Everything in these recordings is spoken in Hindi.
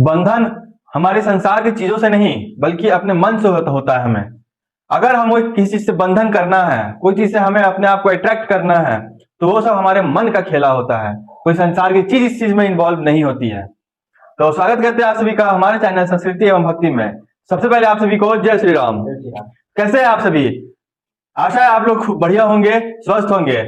बंधन हमारे संसार की चीजों से नहीं बल्कि अपने मन से होता है हमें। अगर हमें किसी चीज से बंधन करना है, कोई चीज से हमें अपने आप को अट्रैक्ट करना है, तो वो सब हमारे मन का खेला होता है। कोई संसार की चीज इस चीज में इन्वॉल्व नहीं होती है। तो स्वागत करते हैं आप सभी का हमारे चैनल संस्कृति एवं भक्ति में। सबसे पहले आप सभी को जय श्री राम। कैसे हैं आप सभी? आशा है आप लोग खूब बढ़िया होंगे, स्वस्थ होंगे।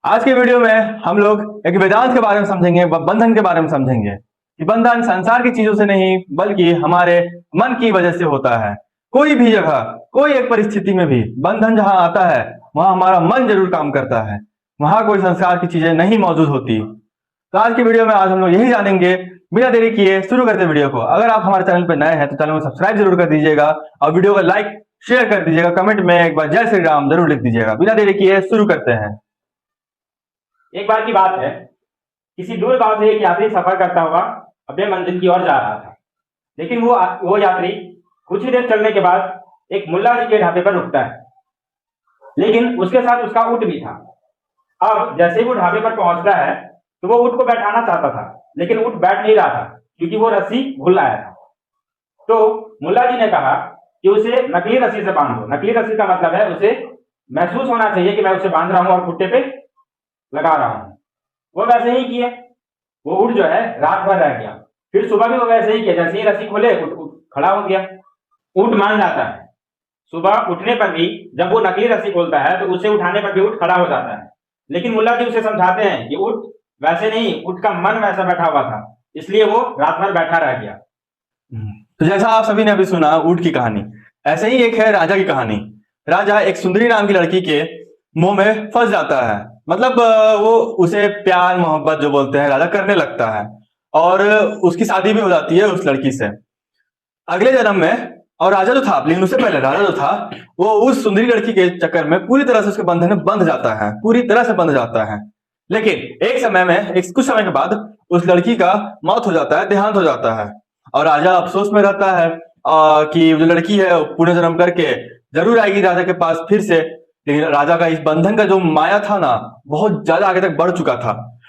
आज के वीडियो में हम लोग एक वेदांत के बारे में समझेंगे, बंधन के बारे में समझेंगे कि बंधन संसार की चीजों से नहीं बल्कि हमारे मन की वजह से होता है। कोई भी जगह, कोई एक परिस्थिति में भी बंधन जहां आता है वहां हमारा मन जरूर काम करता है, वहां कोई संसार की चीजें नहीं मौजूद होती। तो आज की वीडियो में आज हम लोग यही जानेंगे। बिना देरी किए शुरू करते वीडियो को। अगर आप हमारे चैनल पर नए हैं तो चैनल को सब्सक्राइब जरूर कर दीजिएगा और वीडियो को लाइक शेयर कर दीजिएगा। कमेंट में एक बार जय श्री राम जरूर लिख दीजिएगा। बिना देरी किए शुरू करते हैं। एक बार की बात है, किसी दूर गांव से एक यात्री सफर करता हुआ अपने मंजिल की ओर जा रहा था। लेकिन वो यात्री कुछ ही देर चलने के बाद एक मुल्ला जी के ढाबे पर रुकता है, लेकिन उसके साथ उसका ऊंट भी था। अब जैसे ही वो ढाबे पर पहुंचता है तो वो ऊंट को बैठाना चाहता था, लेकिन ऊंट बैठ नहीं रहा था क्योंकि वो रस्सी भूल आया था। तो मुल्ला जी ने कहा कि उसे नकली रस्सी से बांध दो। नकली रस्सी का मतलब है उसे महसूस होना चाहिए कि मैं उसे बांध रहा हूं और खुट्टे पे लगा रहा हूं। वो वैसे ही किए। वो ऊंट जो है रात भर रह गया। फिर सुबह भी वो वैसे ही किया, जैसे ही रस्सी खोले ऊंट खड़ा हो गया। ऊंट मान जाता है। सुबह उठने पर भी जब वो नकली रस्सी खोलता है तो उसे उठाने पर भी ऊंट खड़ा हो जाता है। लेकिन मुल्ला जी उसे समझाते हैं कि ऊंट वैसे नहीं, ऊंट का मन वैसा बैठा हुआ था, इसलिए वो रात भर बैठा रह गया। तो जैसा आप सभी ने अभी सुना ऊंट की कहानी, ऐसे ही एक है राजा की कहानी। राजा एक सुंदरी नाम की लड़की के मुंह में फंस जाता है। मतलब वो उसे प्यार मोहब्बत जो बोलते हैं राजा करने लगता है और उसकी शादी भी हो जाती है उस लड़की से अगले जन्म में। और राजा जो था, लेकिन उससे पहले राजा जो था वो उस सुंदरी लड़की के चक्कर में पूरी तरह से उसके बंधन में बंध जाता है, पूरी तरह से बंध जाता है। लेकिन एक समय में, एक कुछ समय के बाद उस लड़की का मौत हो जाता है, देहांत हो जाता है। और राजा अफसोस में रहता है कि जो लड़की है वो पुनः जन्म करके जरूर आएगी राजा के पास फिर से। लेकिन राजा का इस बंधन का जो माया था ना, बहुत ज्यादा आगे तक बढ़ चुका था।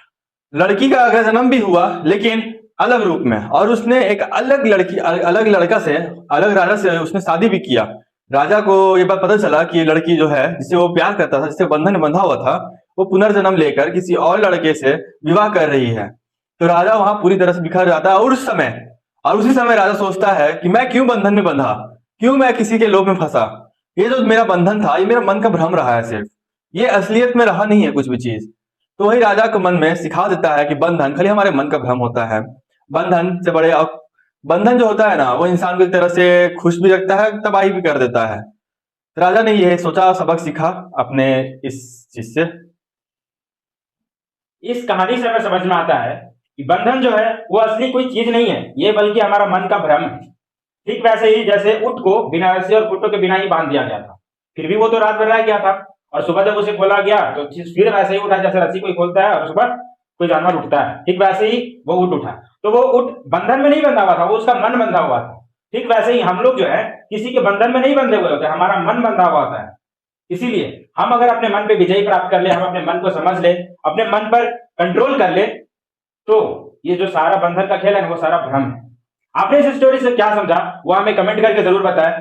लड़की का अगला जन्म भी हुआ लेकिन अलग रूप में, और उसने एक अलग लड़की, अलग लड़का से, अलग राजा से उसने शादी भी किया। राजा को ये बात पता चला कि ये लड़की जो है, जिसे वो प्यार करता था, जिससे बंधन में बंधा हुआ था, वो पुनर्जन्म लेकर किसी और लड़के से विवाह कर रही है। तो राजा वहां पूरी तरह से बिखर जाता है। और उसी समय राजा सोचता है कि मैं क्यों बंधन में बंधा, क्यों मैं किसी के लोभ में फंसा। ये जो मेरा बंधन था ये मेरा मन का भ्रम रहा है, सिर्फ ये असलियत में रहा नहीं है कुछ भी चीज। तो वही राजा को मन में सिखा देता है कि बंधन खाली हमारे मन का भ्रम होता है। बंधन से बड़े बंधन जो होता है ना, वो इंसान को एक तरह से खुश भी रखता है, तबाही भी कर देता है। तो राजा ने यह सोचा, सबक सीखा अपने इस चीज से। इस कहानी से हमें समझ में आता है कि बंधन जो है वो असली कोई चीज नहीं है, ये बल्कि हमारा मन का भ्रम है। ठीक वैसे ही जैसे ऊंट को बिना रस्सी और खुट्टों के बिना ही बांध दिया गया था, फिर भी वो तो रात भर रह गया था, और सुबह जब उसे खोला गया तो फिर वैसे ही उठा जैसे रस्सी कोई खोलता है और सुबह कोई जानवर उठता है। ठीक वैसे ही वो ऊंट उठा। तो वो ऊंट बंधन में नहीं बंधा हुआ था, वो उसका मन बंधा हुआ था। ठीक वैसे ही हम लोग जो है किसी के बंधन में नहीं बंधे हुए होते, हमारा मन बंधा हुआ होता है। इसीलिए हम अगर अपने मन पे विजय प्राप्त कर ले, हम अपने मन को समझ ले, अपने मन पर कंट्रोल कर ले, तो ये जो सारा बंधन का खेल है वो सारा भ्रम है। आपने इस स्टोरी से क्या समझा वो हमें कमेंट करके जरूर बताएं।